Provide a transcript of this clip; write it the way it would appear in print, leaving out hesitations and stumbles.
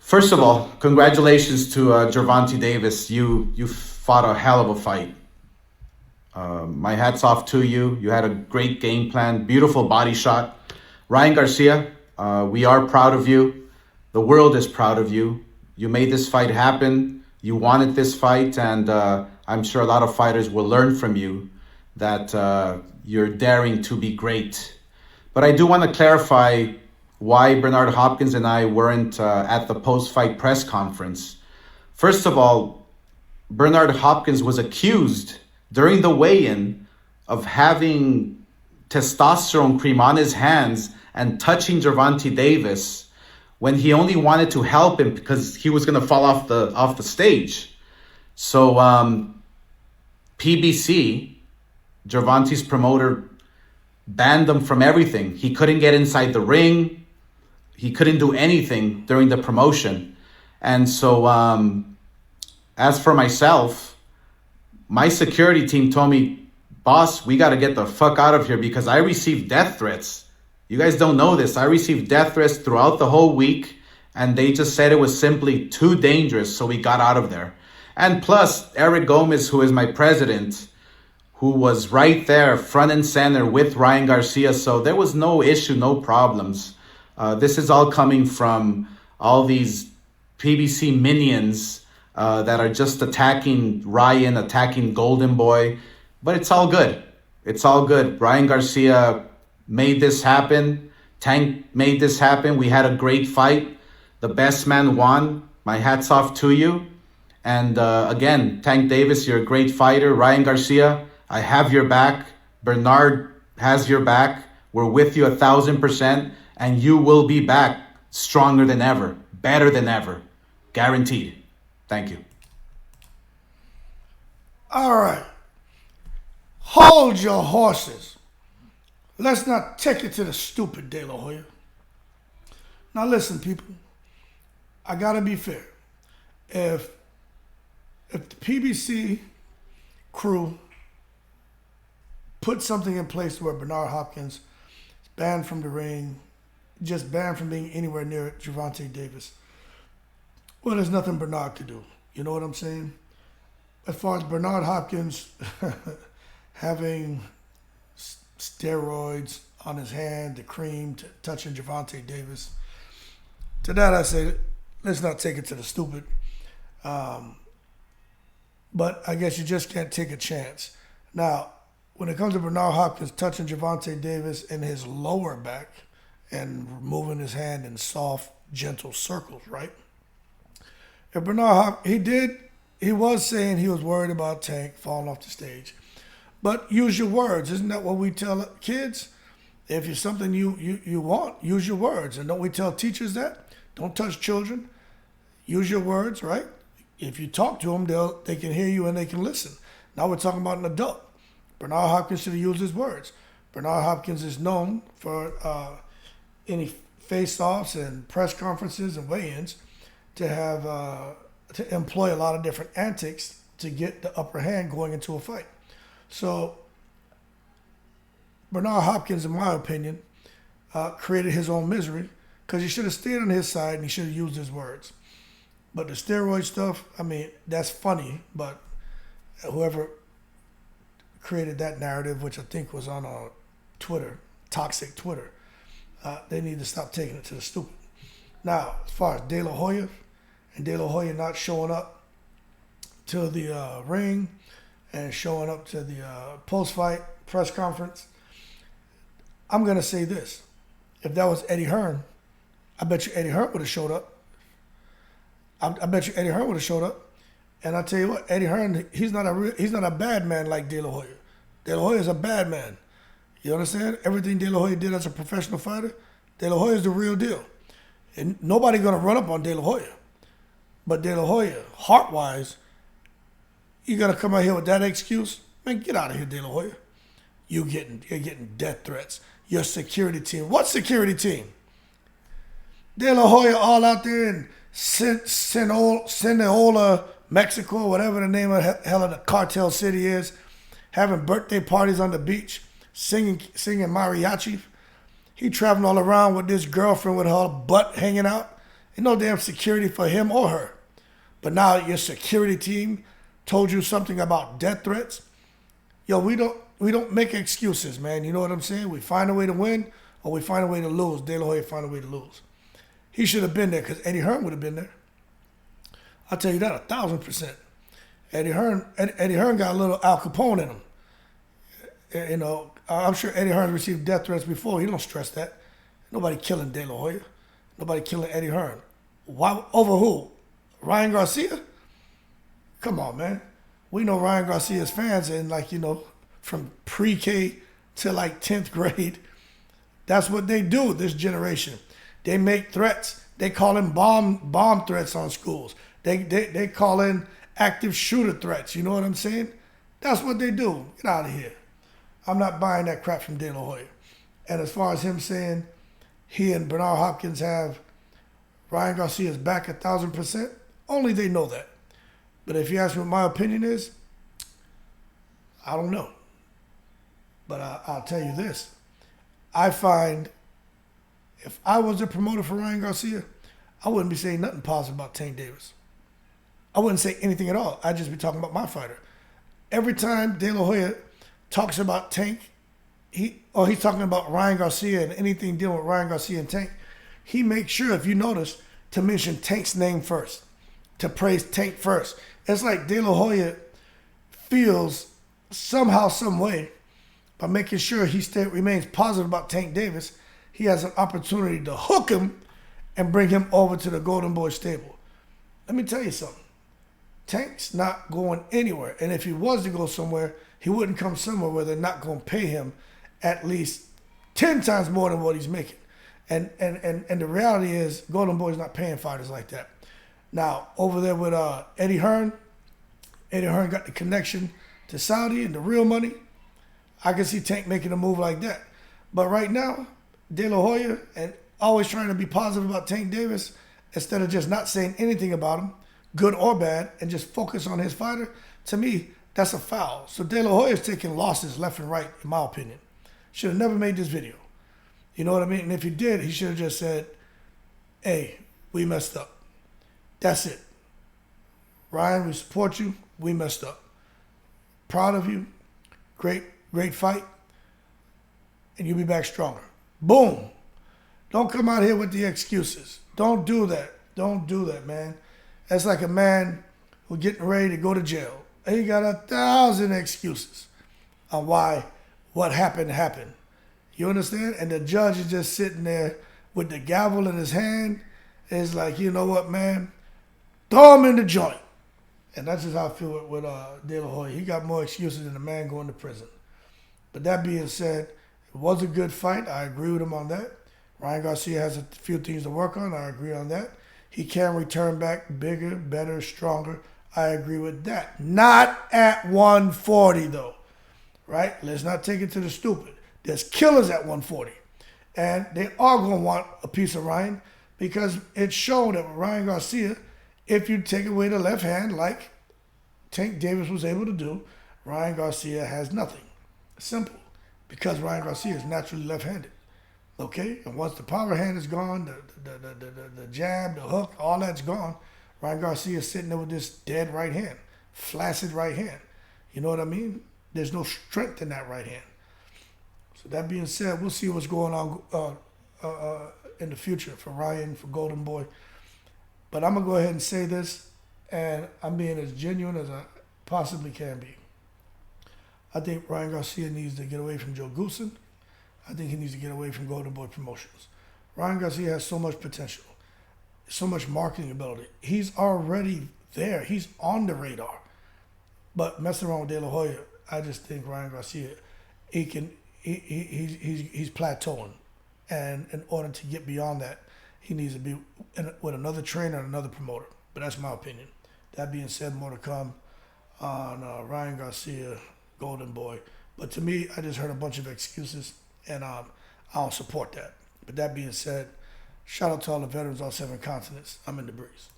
First of all, congratulations to Gervonta Davis. You fought a hell of a fight. My hat's off to you. You had a great game plan, beautiful body shot. Ryan Garcia, we are proud of you. The world is proud of you. You made this fight happen. You wanted this fight, and I'm sure a lot of fighters will learn from you that you're daring to be great. But I do want to clarify why Bernard Hopkins and I weren't at the post-fight press conference. First of all, Bernard Hopkins was accused during the weigh-in of having testosterone cream on his hands and touching Gervonta Davis when he only wanted to help him because he was going to fall off the stage. So PBC, Gervonta's promoter, banned him from everything. He couldn't get inside the ring. He couldn't do anything during the promotion. And so as for myself, my security team told me, boss, we got to get the fuck out of here because I received death threats. You guys don't know this. I received death threats throughout the whole week, and they just said it was simply too dangerous, so we got out of there. And plus, Eric Gomez, who is my president, who was right there, front and center with Ryan Garcia, so there was no issue, no problems. This is all coming from all these PBC minions that are just attacking Ryan, attacking Golden Boy. But it's all good. It's all good. Ryan Garcia made this happen. Tank made this happen. We had a great fight. The best man won. My hat's off to you. And again, Tank Davis, you're a great fighter. Ryan Garcia, I have your back. Bernard has your back. We're with you 1,000%. And you will be back stronger than ever, better than ever. Guaranteed. Thank you. All right. Hold your horses. Let's not take it to the stupid, De La Hoya. Now listen, people. I gotta be fair. If the PBC crew put something in place where Bernard Hopkins is banned from the ring, just banned from being anywhere near Gervonta Davis, well, there's nothing Bernard could do. You know what I'm saying? As far as Bernard Hopkins having steroids on his hand, the cream, touching Gervonta Davis, to that I say, let's not take it to the stupid. But I guess you just can't take a chance. Now, when it comes to Bernard Hopkins touching Gervonta Davis in his lower back and moving his hand in soft, gentle circles, right? If Bernard Hopkins, he was saying he was worried about Tank falling off the stage. But use your words. Isn't that what we tell kids? If it's something you want, use your words. And don't we tell teachers that? Don't touch children. Use your words, right? If you talk to them, they can hear you and they can listen. Now we're talking about an adult. Bernard Hopkins should have used his words. Bernard Hopkins is known for any face-offs and press conferences and weigh-ins to have to employ a lot of different antics to get the upper hand going into a fight. So Bernard Hopkins, in my opinion, created his own misery because he should have stayed on his side and he should have used his words. But the steroid stuff, I mean, that's funny, but whoever created that narrative, which I think was on Twitter, toxic Twitter, they need to stop taking it to the stupid. Now, as far as De La Hoya and De La Hoya not showing up to the ring and showing up to the post-fight press conference, I'm going to say this. If that was Eddie Hearn, I bet you Eddie Hearn would have showed up. I bet you Eddie Hearn would have showed up. And I tell you what, Eddie Hearn, he's not a bad man like De La Hoya. De La Hoya is a bad man. You understand? Everything De La Hoya did as a professional fighter, De La Hoya is the real deal. And nobody gonna run up on De La Hoya. But De La Hoya, heart-wise, you gotta come out here with that excuse? Man, get out of here, De La Hoya. You're getting death threats. Your security team. What security team? De La Hoya all out there in Sinaloa, Mexico, whatever the name of hell of the cartel city is, having birthday parties on the beach, singing mariachi. He traveling all around with this girlfriend with her butt hanging out Ain't no damn security for him or her. But now your security team told you something about death threats. Yo, we don't make excuses, man. You know what I'm saying? We find a way to win or we find a way to lose. De La Hoya find a way to lose. He should have been there because Eddie Hearn would have been there. I'll tell you that 1,000%. Eddie Hearn got a little Al Capone in him. You know, I'm sure Eddie Hearn received death threats before. He don't stress that. Nobody killing De La Hoya. Nobody killing Eddie Hearn. Why, over who? Ryan Garcia? Come on, man. We know Ryan Garcia's fans and like, you know, from pre-K to like 10th grade. That's what they do, this generation. They make threats. They call in bomb threats on schools. They call in active shooter threats. You know what I'm saying? That's what they do. Get out of here. I'm not buying that crap from De La Hoya. And as far as him saying he and Bernard Hopkins have Ryan Garcia's back 1,000%, only they know that. But if you ask me what my opinion is, I don't know. But I'll tell you this. I find if I was a promoter for Ryan Garcia, I wouldn't be saying nothing positive about Tank Davis. I wouldn't say anything at all. I'd just be talking about my fighter. Every time De La Hoya talks about Tank, he's talking about Ryan Garcia and anything dealing with Ryan Garcia and Tank, he makes sure, if you notice, to mention Tank's name first, to praise Tank first. It's like De La Hoya feels somehow, some way, by making sure he remains positive about Tank Davis, he has an opportunity to hook him and bring him over to the Golden Boy stable. Let me tell you something. Tank's not going anywhere. And if he was to go somewhere, he wouldn't come somewhere where they're not going to pay him at least 10 times more than what he's making. And the reality is Golden Boy's not paying fighters like that. Now, over there with Eddie Hearn got the connection to Saudi and the real money. I can see Tank making a move like that. But right now, De La Hoya and always trying to be positive about Tank Davis instead of just not saying anything about him, good or bad, and just focus on his fighter, to me, that's a foul. So De La Hoya is taking losses left and right, in my opinion. Should have never made this video. You know what I mean? And if he did, he should have just said, hey, we messed up. That's it. Ryan, we support you. We messed up. Proud of you. Great fight. And you'll be back stronger. Boom. Don't come out here with the excuses. Don't do that. Don't do that, man. That's like a man who's getting ready to go to jail. And he got 1,000 excuses on why what happened. You understand? And the judge is just sitting there with the gavel in his hand. It's like, you know what, man? Throw him in the joint. And that's just how I feel with De La Hoya. He got more excuses than a man going to prison. But that being said, it was a good fight. I agree with him on that. Ryan Garcia has a few things to work on. I agree on that. He can return back bigger, better, stronger. I agree with that. Not at 140, though. Right? Let's not take it to the stupid. There's killers at 140. And they are going to want a piece of Ryan because it's shown that with Ryan Garcia, if you take away the left hand like Tank Davis was able to do, Ryan Garcia has nothing. Simple. Because Ryan Garcia is naturally left-handed. Okay? And once the power hand is gone, the jab, the hook, all that's gone, Ryan Garcia is sitting there with this dead right hand. Flaccid right hand. You know what I mean? There's no strength in that right hand. So that being said, we'll see what's going on in the future for Ryan, for Golden Boy. But I'm going to go ahead and say this, and I'm being as genuine as I possibly can be. I think Ryan Garcia needs to get away from Joe Goossen. I think he needs to get away from Golden Boy Promotions. Ryan Garcia has so much potential, so much marketing ability. He's already there. He's on the radar. But messing around with De La Hoya, I just think Ryan Garcia, he's plateauing. And in order to get beyond that, he needs to be with another trainer and another promoter. But that's my opinion. That being said, more to come on Ryan Garcia, Golden Boy. But to me, I just heard a bunch of excuses, and I don't support that. But that being said, shout out to all the veterans on 7 continents. I'm in the breeze.